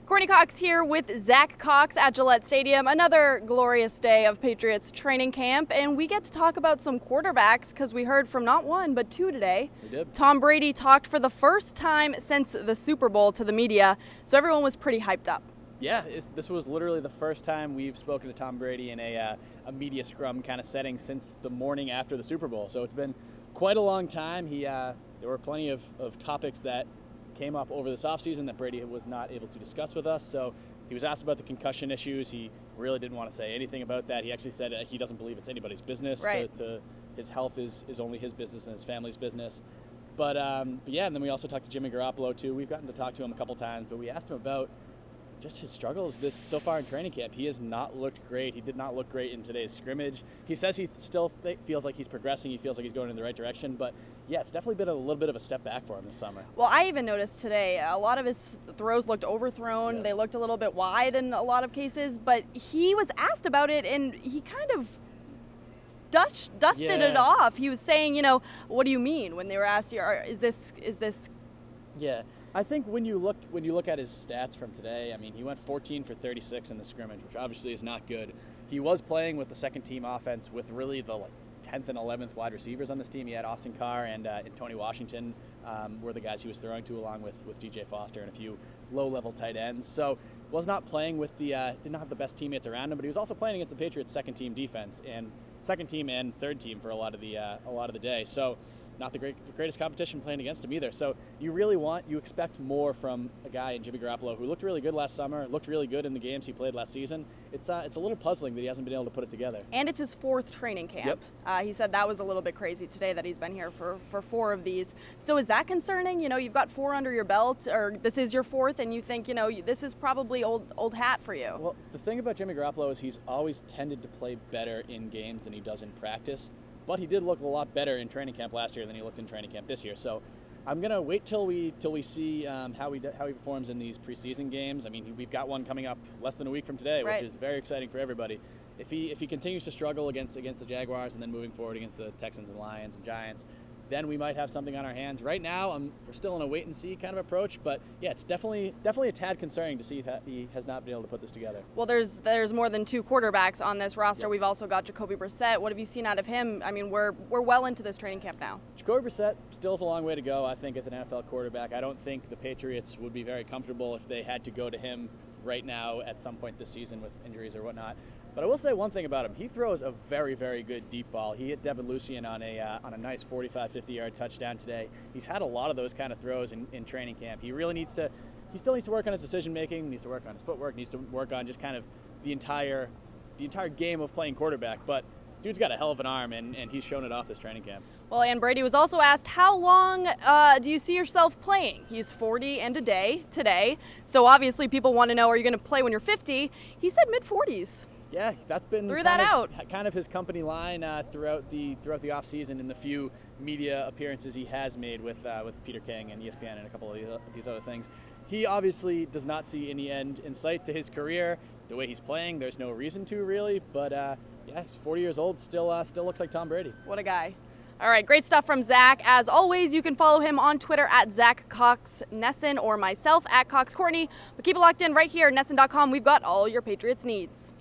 Courtney Cox here with Zach Cox at Gillette Stadium. Another glorious day of Patriots training camp, and we get to talk about some quarterbacks because we heard from not one but two today. We did. Tom Brady talked for the first time since the Super Bowl to the media, so everyone was pretty hyped up. Yeah, this was literally the first time we've spoken to Tom Brady in a media scrum kind of setting since the morning after the Super Bowl. So it's been quite a long time. There were plenty of topics that came up over this offseason that Brady was not able to discuss with us. So he was asked about the concussion issues. He really didn't want to say anything about that. He actually said he doesn't believe it's anybody's business. Right. His health is only his business and his family's business. But yeah, and then we also talked to Jimmy Garoppolo too. We've gotten to talk to him a couple times, but we asked him about just his struggles so far in training camp. He has not looked great. He did not look great in today's scrimmage. He says he still feels like he's progressing. He feels like he's going in the right direction. But yeah, it's definitely been a little bit of a step back for him this summer. Well, I even noticed today a lot of his throws looked overthrown. Yeah. They looked a little bit wide in a lot of cases. But he was asked about it, and he kind of dusted it off. He was saying, what do you mean? When they were asked, is this? Yeah. I think when you look at his stats from today, I mean, he went 14 for 36 in the scrimmage, which obviously is not good. He was playing with the second team offense with really the 10th and 11th wide receivers on this team. He had Austin Carr and Tony Washington were the guys he was throwing to, along with DJ Foster and a few low-level tight ends. So was not playing with did not have the best teammates around him, but he was also playing against the Patriots' second team defense and second team and third team for a lot of the day. So not the greatest competition playing against him either. So you expect more from a guy in Jimmy Garoppolo who looked really good last summer, looked really good in the games he played last season. It's a little puzzling that he hasn't been able to put it together. And it's his fourth training camp. Yep. He said that was a little bit crazy today that he's been here for 4 of these. So is that concerning? You've got 4 under your belt, or this is your 4th, and you think, this is probably old hat for you. Well, the thing about Jimmy Garoppolo is he's always tended to play better in games than he does in practice. But he did look a lot better in training camp last year than he looked in training camp this year. So I'm gonna wait till we see how he performs in these preseason games. I mean, we've got one coming up less than a week from today, right, which is very exciting for everybody. If he continues to struggle against the Jaguars and then moving forward against the Texans and Lions and Giants, then we might have something on our hands. Right now, we're still in a wait-and-see kind of approach, but yeah, it's definitely a tad concerning to see that he has not been able to put this together. Well, there's more than 2 quarterbacks on this roster. Yep. We've also got Jacoby Brissett. What have you seen out of him? I mean, we're well into this training camp now. Jacoby Brissett still has a long way to go, I think, as an NFL quarterback. I don't think the Patriots would be very comfortable if they had to go to him right now at some point this season with injuries or whatnot. But I will say one thing about him. He throws a very, very good deep ball. He hit Devin Lucien on a nice 45, 50-yard touchdown today. He's had a lot of those kind of throws in training camp. He still needs to work on his decision-making, needs to work on his footwork, needs to work on just kind of the entire game of playing quarterback. But dude's got a hell of an arm, and he's shown it off this training camp. Well, and Brady was also asked, how long do you see yourself playing? He's 40 and a day today. So obviously people want to know, are you going to play when you're 50? He said mid-40s. Yeah, that's been kind of his company line throughout the offseason and the few media appearances he has made with Peter King and ESPN and a couple of these other things. He obviously does not see any end in sight to his career. The way he's playing, there's no reason to really. But yeah, he's 40 years old, still looks like Tom Brady. What a guy. All right, great stuff from Zach. As always, you can follow him on Twitter at Zach Cox Nesson or myself at Cox Courtney. But keep it locked in right here at Nesson.com. We've got all your Patriots needs.